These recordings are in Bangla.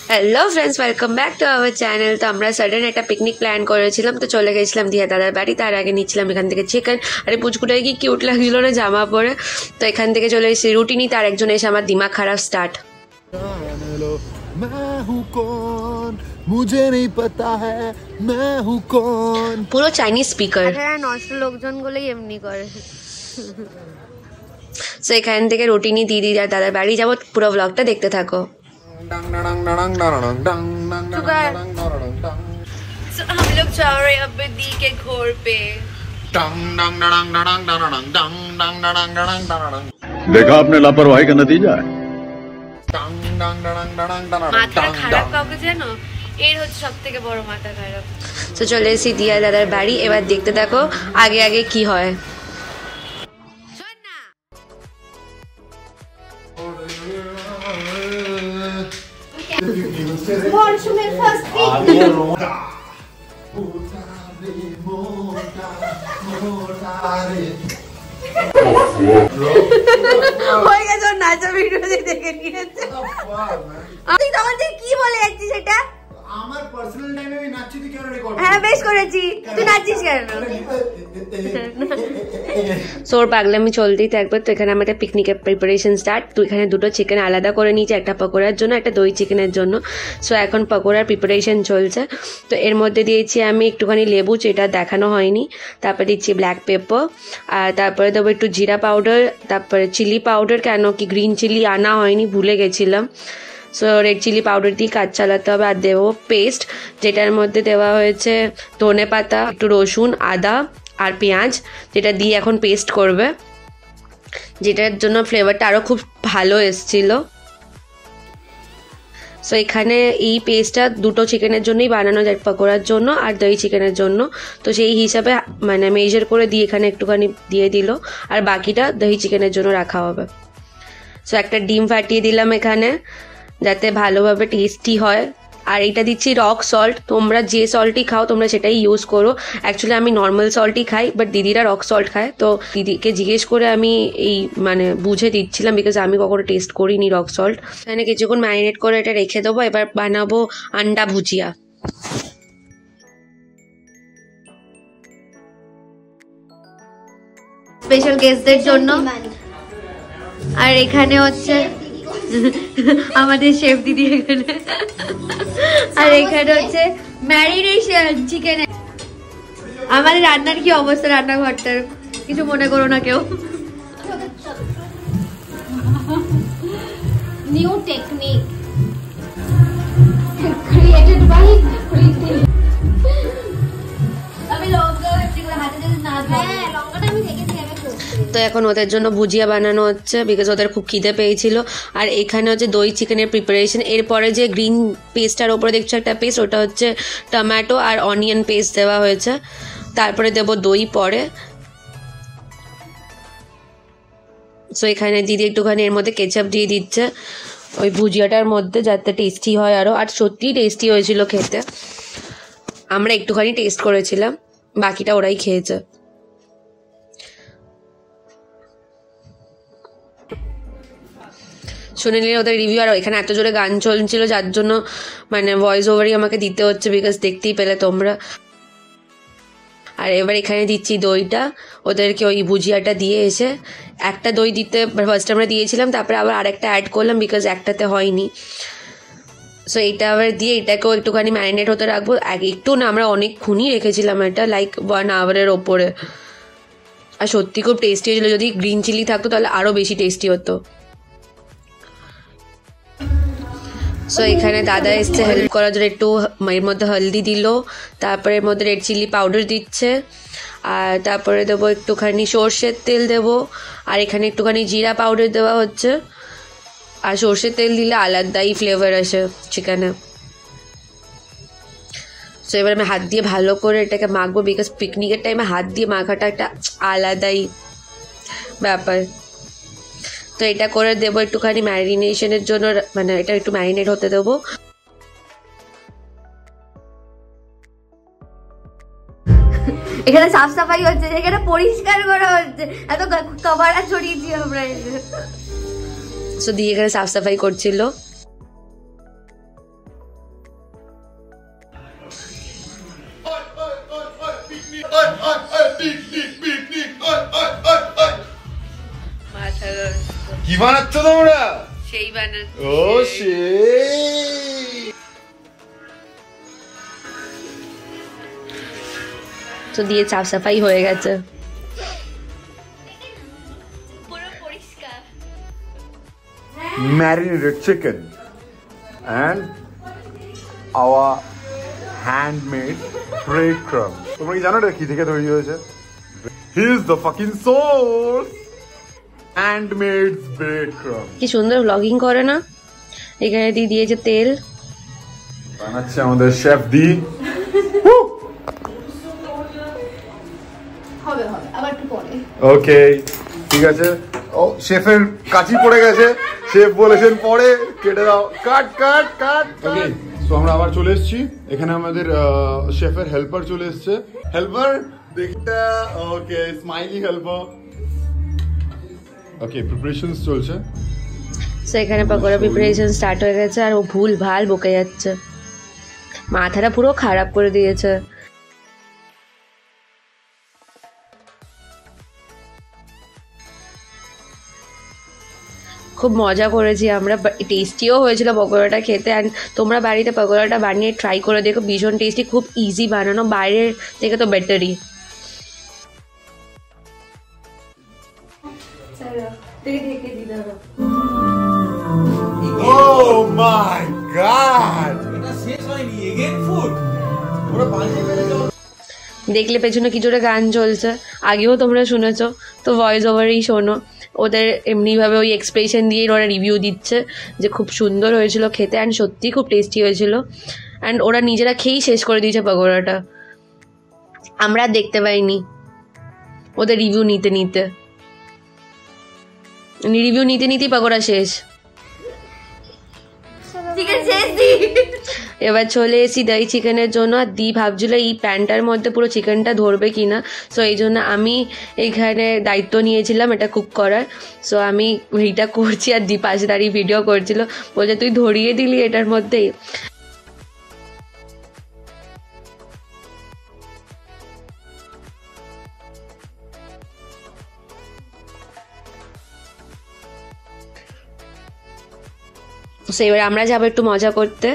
Hello friends, welcome back to our channel. তো আমরা সাডেন একটা পিকনিক প্ল্যান করেছিলাম, তো চলে গেছিলাম দিয়া দাদার বাড়ি। তার আগে নিচ্ছিলাম এখান থেকে চিকেন। আরে পুচকুটাই কি কিউট লাগছিল না জামা পরে। তো এখান থেকে চলে এসেছি রুটিনি। তার একজন এসে আমার দিমাগ খারাপ স্টার্ট। मुझे नहीं पता है मैं हूँ कौन। পুরো চাইনিজ স্পিকার। নষ্ট লোকজন গুলোই এমনি করে। তো এখান থেকে রুটিনি দিদি আর দাদার বাড়ি যাবো। পুরো ব্লগটা দেখতে থাকো। हम लोग जा रहे हैं अब दी के घर पे। देखा आपने लापरवाही का नतीजा है। মাথা খারাপ কাউকে জানো, এর হচ্ছে সব থেকে বড় মাথা খারাপ। তো চলে এসেছি দিয়া দাদার বাড়ি। এবার দেখতে থাকো আগে আগে কি হয়। নাচা ভিডিও দেখে নিয়েছে। আমি তখন কি বলে যাচ্ছি সেটা আমার পার্সোনাল টাইমে আমি নাচছি, তুই কেন রেকর্ড? হ্যাঁ বেশ করেছি, তুই নাচছিস কেন? সোর পাগলামি চলতেই থাকবে। তো এখানে আমাদের পিকনিকের প্রিপারেশন স্টার্ট। তো এখানে দুটো চিকেন আলাদা করে নিয়েছি, একটা পকোড়ার জন্য, একটা দই চিকেনের জন্য। সো এখন পকোড়ার প্রিপারেশন চলছে। তো এর মধ্যে দিয়েছি আমি একটুখানি লেবু, যেটা দেখানো হয়নি। তারপরে দিচ্ছি ব্ল্যাক পেপার, আর তারপরে দেবো একটু জিরা পাউডার, তারপরে চিলি পাউডার, কেন কি গ্রিন চিলি আনা হয়নি, ভুলে গেছিলাম। সো রেড চিলি পাউডার দিয়ে কাজ চালাতে হবে। আর দেবো পেস্ট, যেটার মধ্যে দেওয়া হয়েছে ধনে পাতা, একটু রসুন, আদা আর পেঁয়াজ, যেটা দিয়ে এখন পেস্ট করবে, যেটার জন্য ফ্লেভারটা আরও খুব ভালো এসছিল। সো এখানে এই পেস্টটা দুটো চিকেনের জন্যই বানানো যায়, পকোড়ার জন্য আর দই চিকেনের জন্য। তো সেই হিসাবে মানে মেজার করে দিয়ে এখানে একটুখানি দিয়ে দিল, আর বাকিটা দই চিকেনের জন্য রাখা হবে। সো একটা ডিম ফাটিয়ে দিলাম এখানে, যাতে ভালোভাবে টেস্টি হয়। আর এটা দিচ্ছি রক সল্ট। তোমরা যে সল্টই খাও তোমরা সেটাই ইউজ করো। অ্যাকচুয়ালি আমি নর্মাল সল্টই খাই, বাট দিদিরা রক সল্ট খায়। তো দিদিকে জিজ্ঞেস করে আমি এই মানে বুঝে দিচ্ছিলাম, বিকজ আমি কখনো টেস্ট করিনি রক সল্ট। এখানে কিছুক্ষণ ম্যারিনেট করে এটা রেখে দেবো। এবার বানাবো আন্ডা ভুজিয়া। স্পেশাল গেস্টদের জন্য। আর এখানে হচ্ছে আমাদের শেফ দিদি এখানে। আর এখানে হচ্ছে ম্যারিনেশন চিকেন। আমাদের রান্নার কি অবস্থা, রান্নাঘরটার কিছু মনে করো না কেউ। নিউ টেকনিক ক্রিয়েটেড বাই প্রীতি। আমি লঙ্কা হাতে যদি না দেয়, লঙ্কাটা আমি দেখেছি। তো এখন ওদের জন্য ভুজিয়া বানানো হচ্ছে, বিকজ ওদের খুব খিদে পেয়েছিল। আর এখানে হচ্ছে দই চিকেনের প্রিপারেশন। এরপরে যে গ্রিন পেস্টটার ওপরে দেখছো একটা পেস্ট, ওটা হচ্ছে টমেটো আর অনিয়ন পেস্ট দেওয়া হয়েছে। তারপরে দেবো দই পরে। সো এখানে দিদি একটুখানি এর মধ্যে কেচাপ দিয়ে দিচ্ছে ওই ভুজিয়াটার মধ্যে, যাতে টেস্টি হয় আরও। আর সত্যিই টেস্টি হয়েছিল খেতে। আমরা একটুখানি টেস্ট করেছিলাম, বাকিটা ওরাই খেয়েছে। শুনে নিলে ওদের রিভিউ। আর এখানে এত জোরে গান চলছিল, যার জন্য মানে ভয়েস ওভারই আমাকে দিতে হচ্ছে, বিকজ দেখতেই পেলে তোমরা। আর এবার এখানে দিচ্ছি দইটা ওদেরকে, ওই ভুজিয়াটা দিয়ে এসে। একটা দই দিতে ফার্স্ট আমরা দিয়েছিলাম, তারপরে আবার আরেকটা অ্যাড করলাম, বিকজ একটাতে হয়নি। সো এইটা আবার দিয়ে এটাকেও একটুখানি ম্যারিনেট হতে রাখবো। একটু না, আমরা অনেকক্ষণই রেখেছিলাম এটা, লাইক 1 আওয়ারের ওপরে। আর সত্যি খুব টেস্টি হয়েছিল। যদি গ্রিন চিলি থাকতো তাহলে আরও বেশি টেস্টি হতো। সো এখানে দাদা এসছে হেল্প করার জন্য। একটু এর মধ্যে হলদি দিল, তারপরে এর মধ্যে রেড চিলি পাউডার দিচ্ছে, আর তারপরে দেবো একটুখানি সর্ষের তেল দেবো, আর এখানে একটুখানি জিরা পাউডার দেওয়া হচ্ছে। আর সর্ষের তেল দিলে আলাদাই ফ্লেভার আসে চিকেনে। সো এবার আমি হাত দিয়ে ভালো করে এটাকে মাখবো, বিকজ পিকনিকের টাইমে হাত দিয়ে মাখাটা একটা আলাদাই ব্যাপার। তো এটা করে দেবো একটুখানি ম্যারিনেশনের জন্য, মানে এটা একটু ম্যারিনেট হতে দেবো। এখানে সাফ সাফাই হচ্ছে, এখানে পরিষ্কার করা হচ্ছে, এত কভার ছড়িয়েছি আমরা। সো দিয়ে এখানে সাফ সাফাই করছিল। কি বানাচ্ছ তোমরা? সেই বানাচ্ছি। ও সেই তো দিয়ে সাফ সাফাই হয়ে গেছে। marinated chicken and our handmade breadcrumbs. তোমরা কি জানো এটা কি থেকে তৈরি হয়েছে? He is the fucking source. Handmade breadcrumbs. কি সুন্দর ব্লগিং করে না। এখানে দিয়ে দিয়েছে তেল। বানাচ্ছে আমাদের শেফ দি। হবে হবে আবার একটু পরে। ওকে ঠিক আছে। ও শেফের কাঁচি পড়ে গেছে, শেফ বলেছেন পরে কেটে দাও, কাট কাট কাট। ওকে সো আমরা আবার চলে এসেছি, এখানে আমাদের শেফের হেল্পার চলে এসেছে। হেল্পার দেখটা, ওকে স্মাইলি হেল্পার। ওকে প্রিপারেশনস চলছে। সো এখানে পকোড়া প্রিপারেশন স্টার্ট হয়ে গেছে আর ও ভুল ভাল বকে যাচ্ছে, মাথাটা পুরো খারাপ করে দিয়েছে। খুব মজা করেছি আমরা, টেস্টিও হয়েছিল পকোড়াটা খেতে। অ্যান্ড তোমরা বাড়িতে পকোড়াটা বানিয়ে ট্রাই করে দেখো, ভীষণ টেস্টি, খুব ইজি বানানো, বাইরের থেকে তো বেটারই। Oh my god! দেখলে পেছনে কি জোরে গান চলছে, আগেও তোমরা শুনেছো, তো ভয়েস ওভারেই শোনো। ওদের এমনিভাবে ওই এক্সপ্রেশন দিয়েই ওরা রিভিউ দিচ্ছে যে খুব সুন্দর হয়েছিল খেতে, অ্যান্ড সত্যিই খুব টেস্টি হয়েছিল। অ্যান্ড ওরা নিজেরা খেয়েই শেষ করে দিয়েছে পকোড়াটা, আমরা আর দেখতে পাইনি ওদের রিভিউ নিতে নিতেই পকোড়া শেষ। এবার চলে এসেছি দই চিকেনের জন্য। আর দি ভাবছিল এই প্যানটার মধ্যে পুরো চিকেনটা ধরবে কিনা, সো এই জন্য আমি এইখানে দায়িত্ব নিয়েছিলাম এটা কুক করার। সো আমি এইটা করছি আর দি পাশে দাঁড়িয়ে ভিডিও করছিল, বলছে তুই ধরিয়ে দিলি এটার মধ্যেই। সো এবার আমরা যাবো একটু মজা করতে।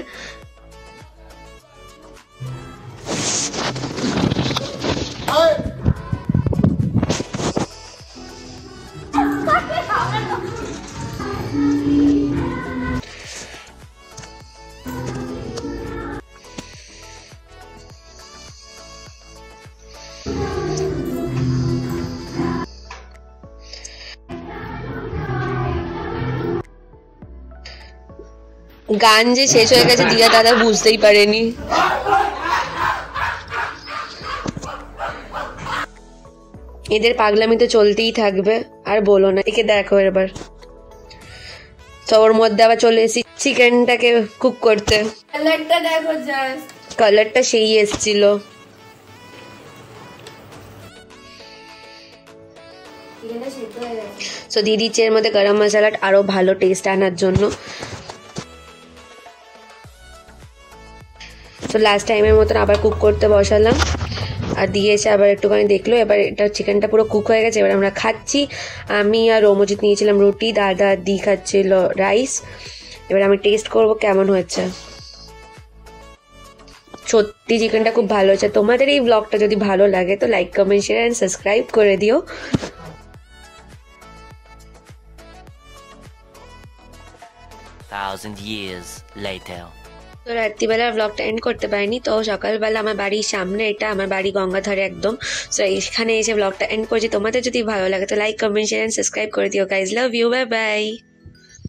গান যে শেষ হয়ে গেছে দিয়া দাদা বুঝতেই পারেনি। এদের পাগলামি তো চলতেই থাকবে, আর বলো না। একে দেখো এবার, তো ওর মধ্যে আবার চলে এসেছি চিকেনটাকে কুক করতে। কালারটা দেখো জাস্ট, কালারটা সেই এসছিল। সো দিয়ে দিচ্ছে এর মধ্যে গরম মশলাটা আরো ভালো টেস্ট আনার জন্য। তো লাস্ট টাইমের মতন আবার কুক করতে বসালাম, আর দিয়েছে আবার একটুখানি দেখলো। এবার এটা চিকেনটা পুরো কুক হয়ে গেছে, এবার আমরা খাচ্ছি। আমি আর রোমজিৎ নিয়েছিলাম রুটি, দাদা দি খাচ্ছিল রাইস। এবার আমি টেস্ট করব কেমন হয়েছে। সত্যি চিকেনটা খুব ভালো হয়েছে। তোমাদের এই ব্লগটা যদি ভালো লাগে তো like comment share and subscribe করে দিও। Thousand years later. তো রাত্রিবেলা ব্লগটা এন্ড করতে পারিনি, তো সকালবেলা আমার বাড়ির সামনে, এটা আমার বাড়ি গঙ্গাধারে একদম। সো এখানে এসে ব্লগটা এন্ড করছি। তোমাদের যদি ভালো লাগে তো like comment share and subscribe করে দিও guys. Love you, bye by.